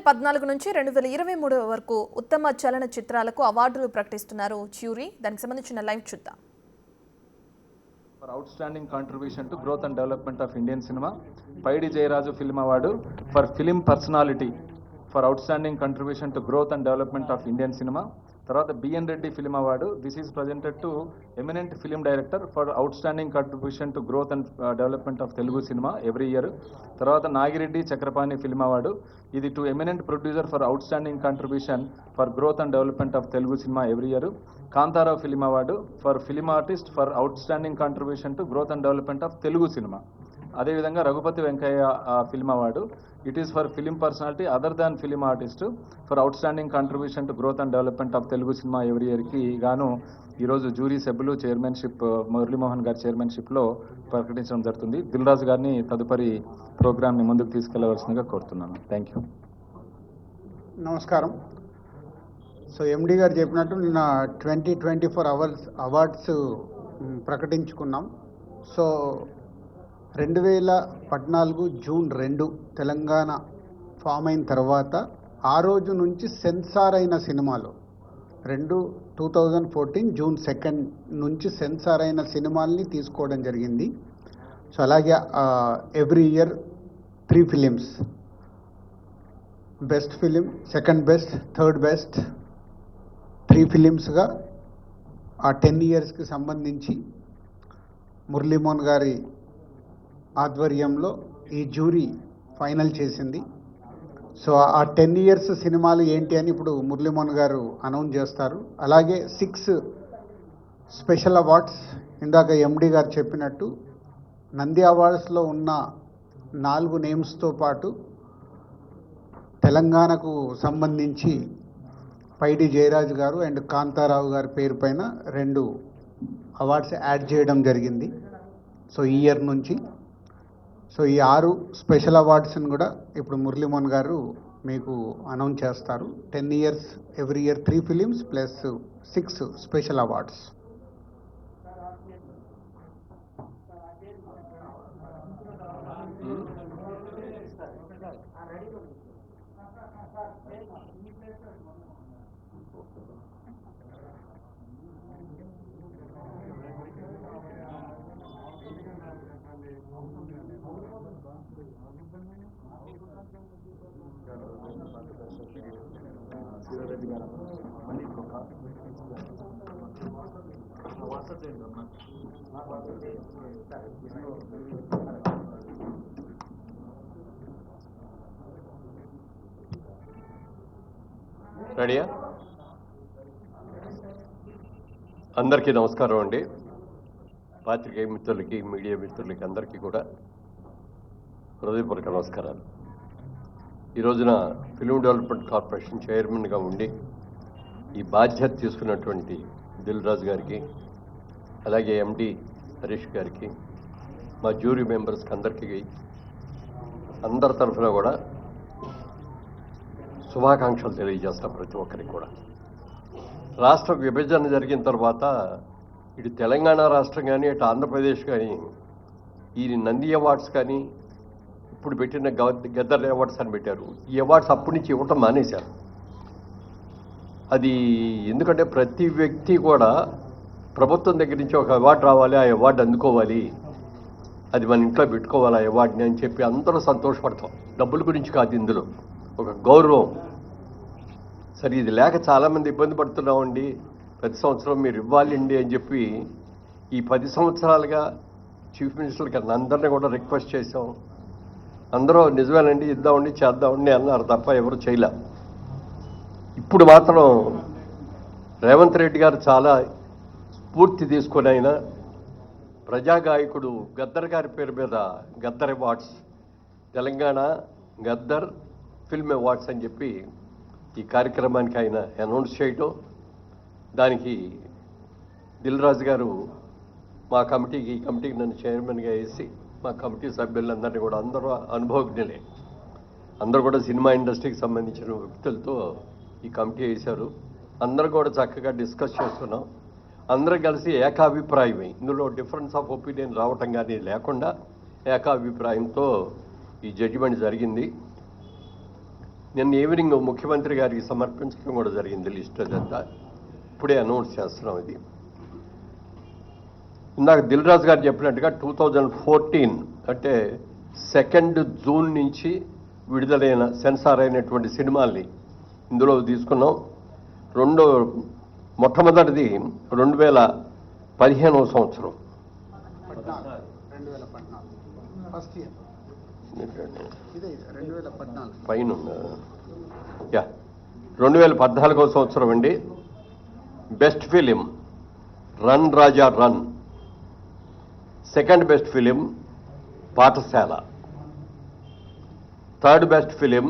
2014 నుంచి 2023 వరకు ఉత్తమ చలన చిత్రాలకు అవార్డులు ప్రకటిస్తున్నారు జ్యూరీ. దానికి సంబంధించిన లైవ్ చూద్దాం. For outstanding contribution to growth and development of Indian cinema, Paidi Jayaraju Film Award for film personality for outstanding contribution to growth and development of Indian cinema. తర్వాత BN Reddy film award, this is presented to eminent film director for outstanding contribution to growth and development of Telugu cinema every year. తర్వాత Nagireddy Chakrapani film award, ఇది to eminent producer for outstanding contribution for growth and development of Telugu cinema every year. Kantha Rao film award for film artist for outstanding contribution to growth and development of Telugu cinema. అదేవిధంగా Raghupathi Venkaiah film award, it is for film personality other than film artist for outstanding contribution to growth and development of Telugu cinema every ఇయర్కి గాను ఈరోజు jury సభ్యులు chairmanship Muralimohan గారి చైర్మన్షిప్లో ప్రకటించడం జరుగుతుంది. దిల్ రాజు గారిని తదుపరి ప్రోగ్రామ్ని ముందుకు తీసుకెళ్లవలసిందిగా కోరుతున్నాను. Thank you. నమస్కారం. సో ఎండి గారు చెప్పినట్టు నిన్న 2024 అవార్డ్స్ ప్రకటించుకున్నాం. సో 2014 జూన్ 2 తెలంగాణ ఫామ్ అయిన తర్వాత ఆ రోజు నుంచి సెన్సార్ అయిన సినిమాలు 2014 జూన్ 2 నుంచి సెన్సార్ అయిన సినిమాల్ని తీసుకోవడం జరిగింది. సో అలాగే every year 3 films, best film, second best, third best, 3 ఫిలిమ్స్గా ఆ 10 ఇయర్స్కి సంబంధించి మురళీమోహన్ గారి ఆధ్వర్యంలో ఈ జ్యూరీ ఫైనల్ చేసింది. సో ఆ 10 ఇయర్స్ సినిమాలు ఏంటి అని ఇప్పుడు మురళీమోహన్ గారు అనౌన్స్ చేస్తారు. అలాగే 6 స్పెషల్ అవార్డ్స్, ఇందాక ఎండి గారు చెప్పినట్టు నంది అవార్డ్స్లో ఉన్న 4 నేమ్స్తో పాటు తెలంగాణకు సంబంధించి పైడి జయరాజు గారు అండ్ కాంతారావు గారి పేరు పైన 2 అవార్డ్స్ యాడ్ చేయడం జరిగింది. సో ఈ ఇయర్ నుంచి సో ఈ 6 స్పెషల్ అవార్డ్స్ని కూడా ఇప్పుడు మురళీమోహన్ గారు మీకు అనౌన్స్ చేస్తారు. 10 years every year 3 films plus 6 special awards. రెడీయా? అందరికీ నమస్కారం అండి. పాత్రికేయ మిత్రులకి, మీడియా మిత్రులకి అందరికీ కూడా హృదయపూర్వక నమస్కారాలు. ఈ రోజున ఫిల్మ్ డెవలప్మెంట్ కార్పొరేషన్ చైర్మన్గా ఉండి ఈ బాధ్యత తీసుకున్నటువంటి దిల్ రాజు గారికి, అలాగే ఎండి హరీష్ గారికి, మా జ్యూరీ మెంబర్స్కి అందరికీ అందరి తరఫున కూడా శుభాకాంక్షలు తెలియజేస్తాం ప్రతి ఒక్కరికి కూడా. రాష్ట్ర విభజన జరిగిన తర్వాత ఇటు తెలంగాణ రాష్ట్రం కానీ ఇటు ఆంధ్రప్రదేశ్ కానీ ఈ నంది అవార్డ్స్ కానీ ఇప్పుడు పెట్టిన గద్దర్ అవార్డ్స్ అని పెట్టారు. ఈ అవార్డ్స్ అప్పటి నుంచి ఇవ్వటం మానేశారు. అది ఎందుకంటే ప్రతి వ్యక్తి కూడా ప్రభుత్వం దగ్గర నుంచి ఒక అవార్డు రావాలి, ఆ అవార్డు అందుకోవాలి, అది మన ఇంట్లో పెట్టుకోవాలి ఆ అవార్డుని అని చెప్పి అందరూ సంతోషపడతాం. డబ్బుల గురించి కాదు, ఇందులో ఒక గౌరవం. సరే ఇది లేక చాలామంది ఇబ్బంది పడుతున్నామండి, ప్రతి సంవత్సరం మీరు ఇవ్వాలండి అని చెప్పి ఈ 10 సంవత్సరాలుగా చీఫ్ మినిస్టర్ గారిని అందరినీ కూడా రిక్వెస్ట్ చేసాం. అందరూ నిజమేనండి ఇద్దామండి చేద్దామండి అన్నారు తప్ప ఎవరు చేయలే. ఇప్పుడు మాత్రం రేవంత్ రెడ్డి గారు చాలా స్ఫూర్తి తీసుకొని ఆయన ప్రజాగాయకుడు గద్దర్ గారి పేరు మీద Gaddar awards, Telangana Gaddar film awards అని చెప్పి ఈ కార్యక్రమానికి ఆయన అనౌన్స్ చేయటం, దానికి దిల్ రాజు గారు మా కమిటీకి, ఈ కమిటీకి నన్ను చైర్మన్గా వేసి మా కమిటీ సభ్యులందరినీ కూడా అందరూ అనుభవజ్ఞులే, అందరూ కూడా సినిమా ఇండస్ట్రీకి సంబంధించిన వ్యక్తులతో ఈ కమిటీ వేశారు. అందరూ కూడా చక్కగా డిస్కస్ చేస్తున్నాం. అందరూ కలిసి ఏకాభిప్రాయమే, ఇందులో డిఫరెన్స్ ఆఫ్ ఒపీనియన్ రావటం కానీ లేకుండా ఏకాభిప్రాయంతో ఈ జడ్జిమెంట్ జరిగింది. నిన్న ఈవినింగ్ ముఖ్యమంత్రి గారికి సమర్పించడం కూడా జరిగింది లిస్ట్ అదంతా. ఇప్పుడే అనౌన్స్ చేస్తున్నాం ఇది. ఇందాక దిల్ రాజు గారు చెప్పినట్టుగా 2014 అంటే 2 జూన్ నుంచి విడుదలైన సెన్సార్ అయినటువంటి సినిమాల్ని ఇందులో తీసుకున్నాం. మొట్టమొదటిది 2015వ సంవత్సరం. 2014 ఫస్ట్ ఇయర్ ఇదే 2014 పైన 2014వ సంవత్సరం అండి. Best film run Raja run. Second best film Pathshala. Third best film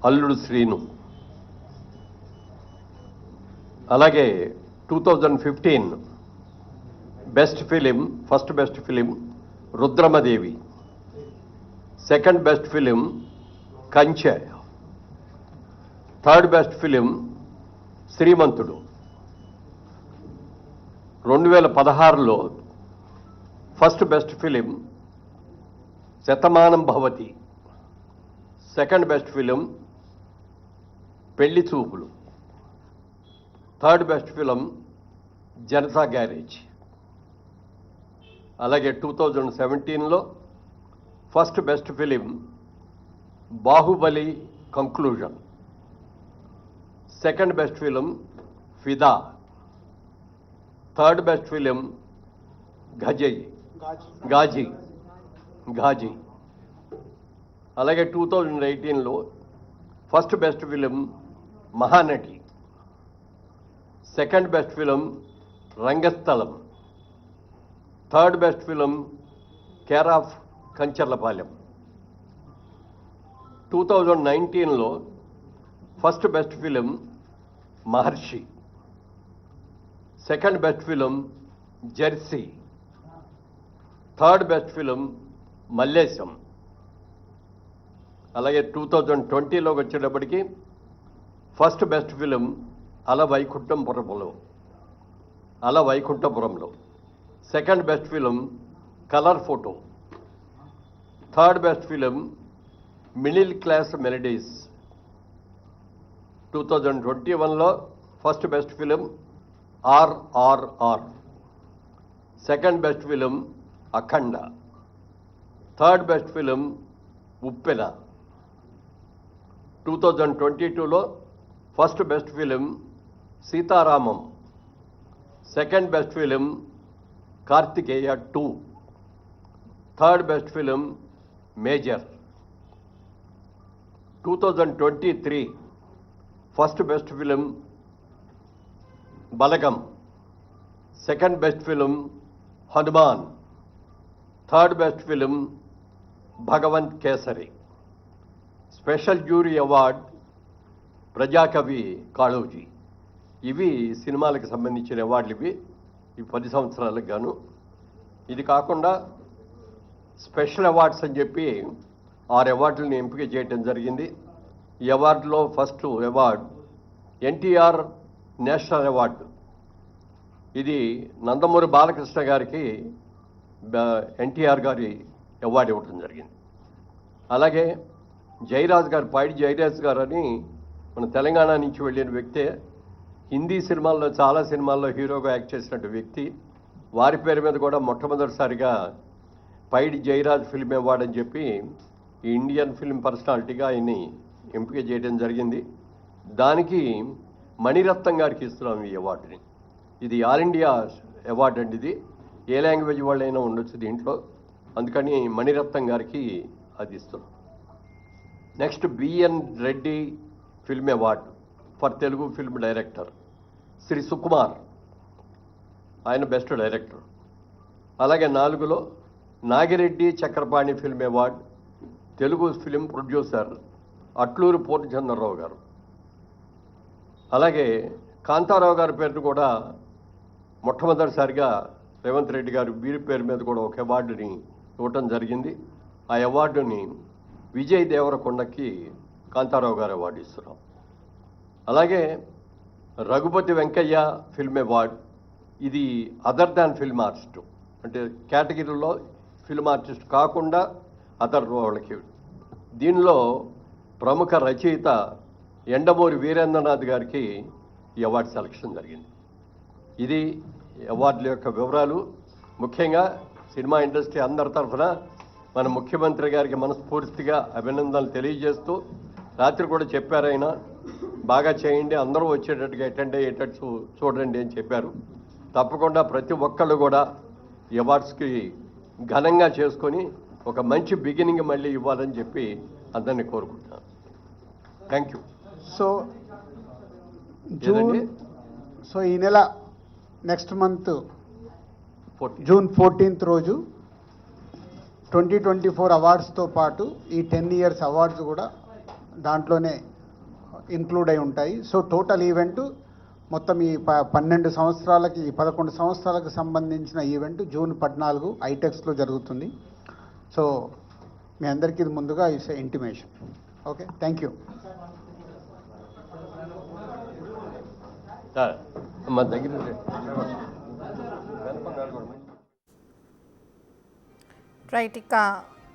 Alludu Seenu. అలాగే 2015 best film, first best film Rudramadevi. Second best film Kanche. Third best film Srimanthudu. 2016లో first best film Shatamanam Bhavati. Second best film Pelli Choopulu. Third best film Janatha garage. అలాగే 2017లో first best film Baahubali conclusion. Second best film Fidaa. Third best film Ghazi. అలాగే 2018లో first best film Mahanati. Second best film Rangasthalam. Third best film care of Kancharapalem. 2019లో first best film Maharshi. Second best film jersey. Third best film Mallesham. అలాగే 2020లోకి వచ్చేటప్పటికి first best film Ala Vaikunthapurramuloo. Second best film colour photo. Third best film middle class melodies. 2021లో first best film RRR. Second best film Akhanda. Third best film Uppena. 2022లో first best film Sita Ramam. Second best film Karthikeya 2. Third best film major. 2023 first best film Balagam. Second best film Hanuman. Third best film Bhagavanth Kesari. Special jury award Prajakavi Kaloji. ఇవి సినిమాలకు సంబంధించిన అవార్డులు. ఇవి 10 సంవత్సరాలకు గాను. ఇది కాకుండా స్పెషల్ అవార్డ్స్ అని చెప్పి 6 అవార్డులను ఎంపిక చేయడం జరిగింది. ఈ అవార్డులో first award NTR national award. ఇది నందమూరి బాలకృష్ణ గారికి ఎన్టీఆర్ గారి అవార్డు ఇవ్వడం జరిగింది. అలాగే జయరాజ్ గారు, పైడి జయరాజ్ గారు అని మన తెలంగాణ నుంచి వెళ్ళిన వ్యక్తే. హిందీ సినిమాల్లో చాలా సినిమాల్లో హీరోగా యాక్ట్ చేసినట్టు వ్యక్తి. వారి పేరు మీద కూడా మొట్టమొదటిసారిగా పైడి జయరాజ్ ఫిల్మ్ అవార్డు అని చెప్పి ఈ ఇండియన్ ఫిల్మ్ పర్సనాలిటీగా ఆయన్ని ఎంపిక చేయడం జరిగింది. దానికి మణిరత్నం గారికి ఇస్తున్నాం ఈ అవార్డుని. ఇది ఆల్ ఇండియా అవార్డు అండి. ఇది ఏ లాంగ్వేజ్ వాళ్ళైనా ఉండొచ్చు దీంట్లో, అందుకని మణిరత్నం గారికి అది ఇస్తున్నాం. Next BN Reddy film award for Telugu film director Shri Sukumar, ఆయన బెస్ట్ డైరెక్టర్. అలాగే 4లో Nagireddy Chakrapani film award Telugu film producer Atluru Purnachandra Rao గారు. అలాగే కాంతారావు గారి పేరును కూడా మొట్టమొదటిసారిగా రేవంత్ రెడ్డి గారు వీరి పేరు మీద కూడా ఒక అవార్డుని ఇవ్వటం జరిగింది. ఆ అవార్డుని విజయ్ దేవరకొండకి కాంతారావు గారు అవార్డు ఇస్తున్నాం. అలాగే రఘుపతి వెంకయ్య ఫిల్మ్ అవార్డ్. ఇది అదర్ దాన్ ఫిల్మ్ ఆర్టిస్ట్, అంటే కేటగిరీలో ఫిల్మ్ ఆర్టిస్ట్ కాకుండా అదర్ వాళ్ళకి. దీనిలో ప్రముఖ రచయిత ఎండమూరి వీరేంద్రనాథ్ గారికి ఈ అవార్డు సెలక్షన్ జరిగింది. ఇది అవార్డుల యొక్క వివరాలు. ముఖ్యంగా సినిమా ఇండస్ట్రీ అందరి తరఫున మన ముఖ్యమంత్రి గారికి మనస్ఫూర్తిగా అభినందనలు తెలియజేస్తూ, రాత్రి కూడా చెప్పారు ఆయన, బాగా చేయండి, అందరూ వచ్చేటట్టుగా అటెండ్ అయ్యేటట్టు చూడండి అని చెప్పారు. తప్పకుండా ప్రతి ఒక్కళ్ళు కూడా ఈ అవార్డ్స్కి ఘనంగా చేసుకొని ఒక మంచి బిగినింగ్ మళ్ళీ ఇవ్వాలని చెప్పి అందరినీ కోరుకుంటున్నాను. Thank you. సో ఏదండి? సో ఈ నెల నెక్స్ట్ మంత్ 14. జూన్ 14th రోజు 2024 అవార్డ్స్తో పాటు ఈ 10 years అవార్డ్స్ కూడా దాంట్లోనే ఇంక్లూడ్ అయి ఉంటాయి. సో టోటల్ ఈవెంట్ మొత్తం ఈ 12 సంవత్సరాలకి 11 సంవత్సరాలకు సంబంధించిన ఈవెంట్ జూన్ 14 ఐటెక్స్లో జరుగుతుంది. సో మీ అందరికీ ఇది ముందుగా it's intimation. Okay, thank you. మా దగ్గర రైట్, ఇక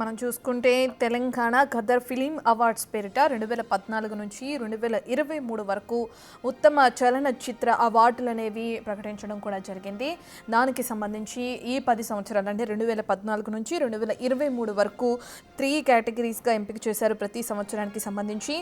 మనం చూసుకుంటే తెలంగాణ గదర్ ఫిలిం అవార్డ్స్ పేరిట 2014 నుంచి 2023 వరకు ఉత్తమ చలనచిత్ర అవార్డులు అనేవి ప్రకటించడం కూడా జరిగింది. దానికి సంబంధించి ఈ 10 సంవత్సరాలు అంటే 2014 నుంచి 2023 వరకు 3 కేటగిరీస్గా ఎంపిక చేశారు ప్రతి సంవత్సరానికి సంబంధించి.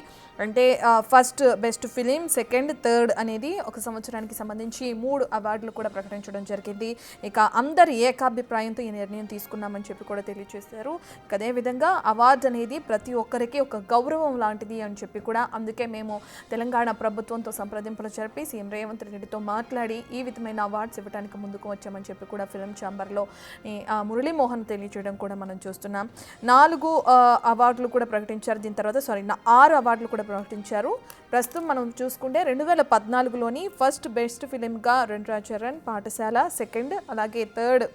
అంటే first best film, second, third అనేది ఒక సంవత్సరానికి సంబంధించి 3 అవార్డులు కూడా ప్రకటించడం జరిగింది. ఇక అందరి ఏకాభిప్రాయంతో ఈ నిర్ణయం తీసుకున్నామని చెప్పి కూడా తెలియజేశారు. అదేవిధంగా అవార్డు అనేది ప్రతి ఒక్కరికి ఒక గౌరవం లాంటిది అని చెప్పి కూడా, అందుకే మేము తెలంగాణ ప్రభుత్వంతో సంప్రదింపులు జరిపి సీఎం రేవంత్ రెడ్డితో మాట్లాడి ఈ విధమైన అవార్డ్స్ ఇవ్వడానికి ముందుకు వచ్చామని చెప్పి కూడా ఫిల్మ్ ఛాంబర్లో మురళీమోహన్ తెలియజేయడం కూడా మనం చూస్తున్నాం. 4 అవార్డులు కూడా ప్రకటించారు. దీని తర్వాత 6 అవార్డులు కూడా ప్రకటించారు. ప్రస్తుతం మనం చూసుకుంటే 2014లోని ఫస్ట్ బెస్ట్ ఫిలింగా రెండ్రాచరణ్, పాఠశాల, సెకండ్, అలాగే థర్డ్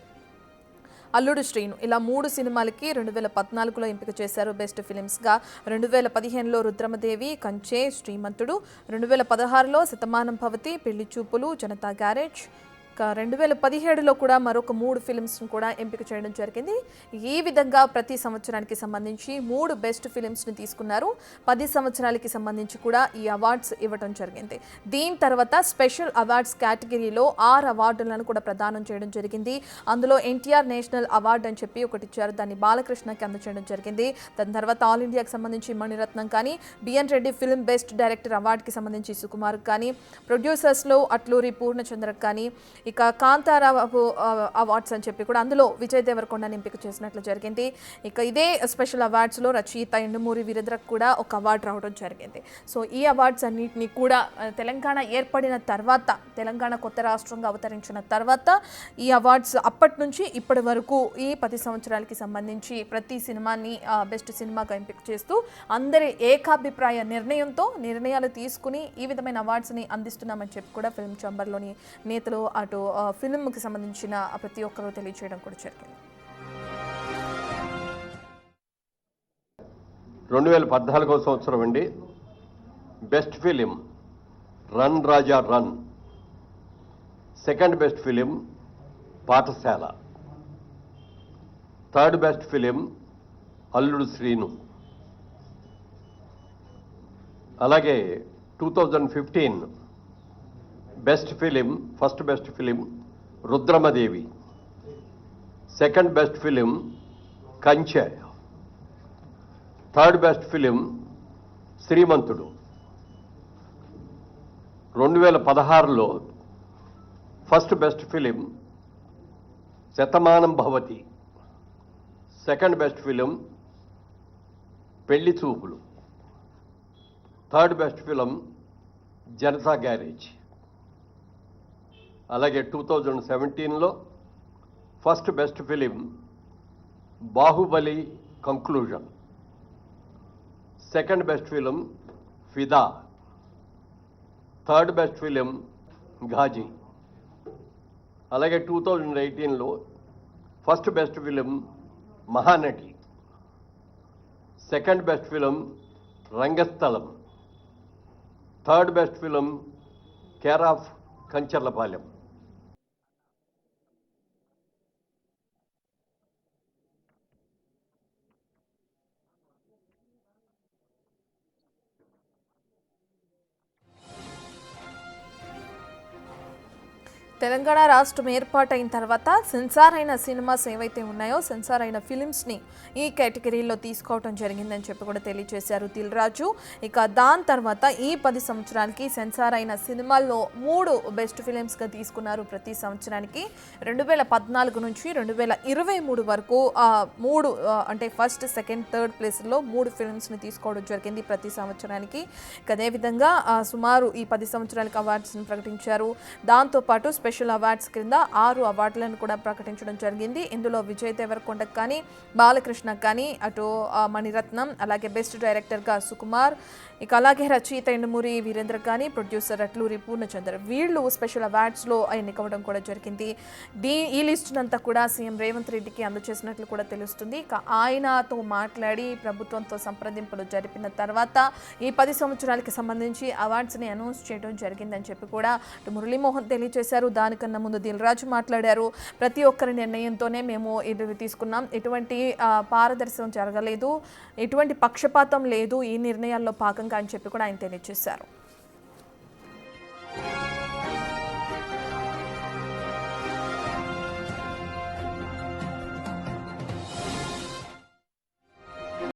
అల్లుడు శ్రీను, ఇలా 3 సినిమాలకి 2014లో ఎంపిక చేశారు బెస్ట్ ఫిలిమ్స్గా. 2015లో రుద్రమదేవి, కంచే, శ్రీమంతుడు, 2016లో శతమానం భవతి, పెళ్లి చూపులు, జనతా గ్యారేజ్, 2017లో కూడా మరొక 3 ఫిలిమ్స్ను కూడా ఎంపిక చేయడం జరిగింది. ఈ విధంగా ప్రతి సంవత్సరానికి సంబంధించి 3 బెస్ట్ ఫిలిమ్స్ని తీసుకున్నారు. 10 సంవత్సరాలకి సంబంధించి కూడా ఈ అవార్డ్స్ ఇవ్వడం జరిగింది. దీని తర్వాత స్పెషల్ అవార్డ్స్ కేటగిరీలో 6 అవార్డులను కూడా ప్రదానం చేయడం జరిగింది. అందులో ఎన్టీఆర్ నేషనల్ అవార్డు అని చెప్పి ఒకటి ఇచ్చారు, దాన్ని బాలకృష్ణకి అందజేయడం జరిగింది. దాని తర్వాత ఆల్ ఇండియాకి సంబంధించి మణిరత్నం కానీ, BN Reddy film best director అవార్డుకి సంబంధించి సుకుమార్ కానీ, ప్రొడ్యూసర్స్లో అట్లూరి పూర్ణచంద్రకు కానీ, ఇక కాంతారావు అవార్డ్స్ అని చెప్పి కూడా అందులో విజయ్ దేవరకొండని ఎంపిక చేసినట్లు జరిగింది. ఇక ఇదే స్పెషల్ అవార్డ్స్లో రచయిత ఎండమూరి వీరేంద్రకు కూడా ఒక అవార్డు రావడం జరిగింది. సో ఈ అవార్డ్స్ అన్నింటినీ కూడా తెలంగాణ ఏర్పడిన తర్వాత, తెలంగాణ కొత్త రాష్ట్రంగా అవతరించిన తర్వాత ఈ అవార్డ్స్ అప్పటి నుంచి ఇప్పటి వరకు ఈ 10 సంవత్సరాలకి సంబంధించి ప్రతి సినిమాని బెస్ట్ సినిమాగా ఎంపిక చేస్తూ అందరి ఏకాభిప్రాయ నిర్ణయాలు తీసుకుని ఈ విధమైన అవార్డ్స్ని అందిస్తున్నామని చెప్పి కూడా ఫిల్మ్ ఛాంబర్లోని నేతలు అటు ఫిల్మ్కి సంబంధించిన ప్రతి ఒక్కరూ తెలియజేయడం కూడా జరిగింది. 2014వ సంవత్సరం అండి. Best film run Raja run, second best film Pathshala, third best film Alludu Seenu. అలాగే 2015 best film, first best film Rudramadevi, second best film Kanche, third best film Srimanthudu. 2016లో first best film Shatamanam Bhavati, second best film Pelli Choopulu, third best film Janatha garage. అలాగే 2017లో first best film Baahubali conclusion, second best film Fidaa, third best film Ghazi. అలాగే 2018లో first best film Mahanati, second best film Rangasthalam, third best film care of Kancharapalem. Telangana రాష్ట్రం ఏర్పాటైన తర్వాత censor అయిన cinemas ఏవైతే ఉన్నాయో సెన్సార్ అయిన ఫిలిమ్స్ని ఈ కేటగిరీలో తీసుకోవడం జరిగిందని చెప్పి కూడా తెలియజేశారు దిల్ రాజు. ఇక దాని తర్వాత ఈ 10 సంవత్సరాలకి సెన్సార్ అయిన సినిమాల్లో 3 బెస్ట్ ఫిలిమ్స్గా తీసుకున్నారు. ప్రతి సంవత్సరానికి 2014 నుంచి 2023 వరకు 3 అంటే ఫస్ట్, సెకండ్, థర్డ్ ప్లేస్లో 3 ఫిలిమ్స్ని తీసుకోవడం జరిగింది ప్రతి సంవత్సరానికి. ఇక అదేవిధంగా సుమారు ఈ 10 సంవత్సరాలకి అవార్డ్స్ని ప్రకటించారు. దాంతోపాటు స్పెషల్ అవార్డ్స్ కింద 6 అవార్డులను కూడా ప్రకటించడం జరిగింది. ఇందులో విజయ్ దేవరకొండకు కానీ, బాలకృష్ణకు కానీ, అటు మణిరత్నం, అలాగే బెస్ట్ డైరెక్టర్గా సుకుమార్, ఇక అలాగే రచయిత ఎండుమూరి వీరేంద్ర కానీ, ప్రొడ్యూసర్ అట్లూరి పూర్ణచంద్ర వీళ్ళు స్పెషల్ అవార్డ్స్లో ఎన్నికవడం కూడా జరిగింది. ఈ లిస్టునంతా కూడా సీఎం రేవంత్ రెడ్డికి అందజేసినట్లు కూడా తెలుస్తుంది. ఇక ఆయనతో మాట్లాడి ప్రభుత్వంతో సంప్రదింపులు జరిపిన తర్వాత ఈ 10 సంవత్సరాలకి సంబంధించి అవార్డ్స్ని అనౌన్స్ చేయడం జరిగిందని చెప్పి కూడా మురళీమోహన్ తెలియజేశారు. దానికన్నా ముందు దిల్ రాజు మాట్లాడారు. ప్రతి ఒక్కరి నిర్ణయంతోనే మేము ఇది తీసుకున్నాం, ఎటువంటి పారదర్శనం జరగలేదు, ఎటువంటి పక్షపాతం లేదు ఈ నిర్ణయాల్లో భాగంగా అని చెప్పి కూడా ఆయన తెలియజేశారు.